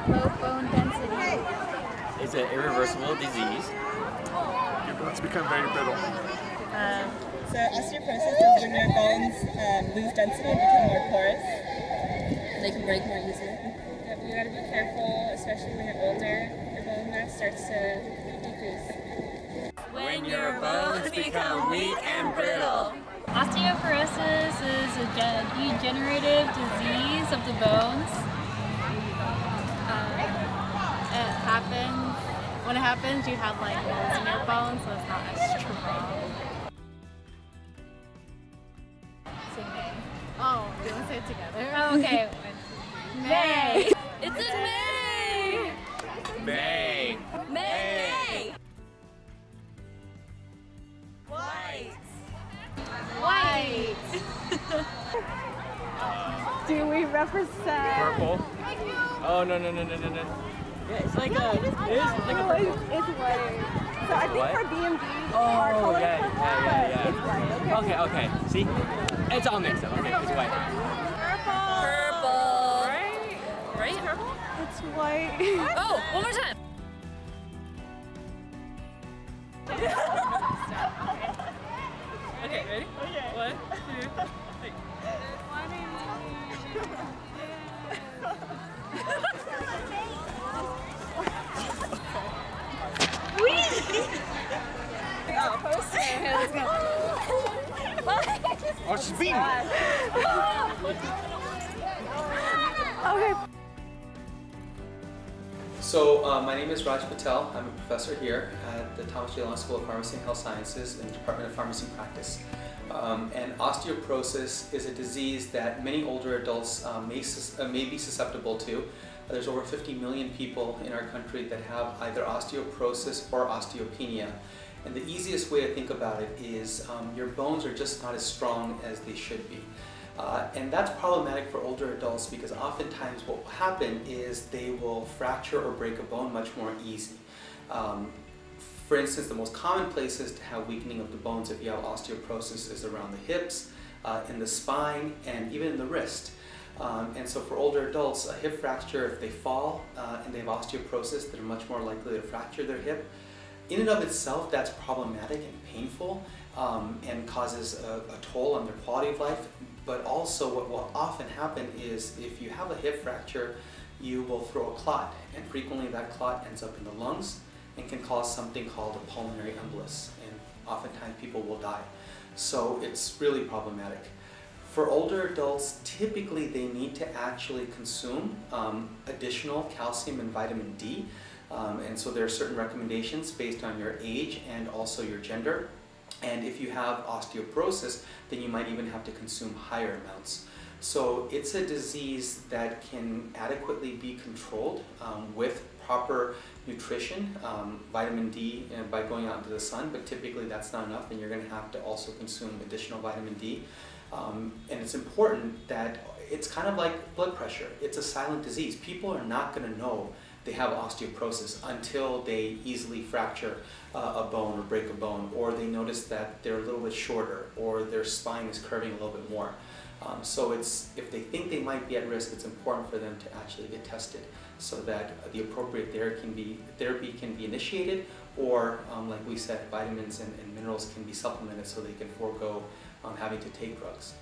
Low bone density. It's an irreversible disease. Your bones become very brittle. So osteoporosis is when your bones lose density and become more porous. They can break more easily. Yep, you gotta be careful, especially when you're older. Your bone mass starts to decrease. When your bones become weak and brittle. Osteoporosis is a degenerative disease of the bones. When it happens, you have like holes in your bones, so it's not as strong. Say May. Oh, do you want to say it together? Oh, okay. May. It's in May. May. May. White. White. Do we represent? Purple. Oh no. Yeah, it's like a. It is like a purple. It's white. So I think What? for BMD, Oh our color is yeah. purple, but it's white. Okay. See, it's all mixed up. Okay, it's white. Purple. Right? Purple? It's white. Oh, one more time. Okay, ready? Okay. 1, 2, 3. Oh, poster. Okay, let's go. Oh, she's beating me. Okay. So my name is Raj Patel. I'm a professor here at the Thomas J. Long School of Pharmacy and Health Sciences in the Department of Pharmacy Practice. And osteoporosis is a disease that many older adults may be susceptible to. There's over 50 million people in our country that have either osteoporosis or osteopenia. And the easiest way to think about it is your bones are just not as strong as they should be. And that's problematic for older adults because oftentimes what will happen is they will fracture or break a bone much more easy. For instance, the most common places to have weakening of the bones if you have osteoporosis is around the hips, in the spine, and even in the wrist. And so for older adults, a hip fracture, if they fall and they have osteoporosis, they're much more likely to fracture their hip. In and of itself, that's problematic and painful and causes a toll on their quality of life. But also what will often happen is if you have a hip fracture, you will throw a clot, and frequently that clot ends up in the lungs and can cause something called a pulmonary embolus, and oftentimes people will die. So it's really problematic. For older adults, typically they need to actually consume additional calcium and vitamin D, and so there are certain recommendations based on your age and also your gender. And if you have osteoporosis, then you might even have to consume higher amounts. So it's a disease that can adequately be controlled with proper nutrition, vitamin D by going out into the sun, but typically that's not enough and you're going to have to also consume additional vitamin D. And it's important that it's kind of like blood pressure. It's a silent disease. People are not going to know they have osteoporosis until they easily fracture a bone or break a bone, or they notice that they're a little bit shorter or their spine is curving a little bit more. So if they think they might be at risk, it's important for them to actually get tested so that the appropriate therapy can be initiated, or like we said, vitamins and minerals can be supplemented so they can forego having to take drugs.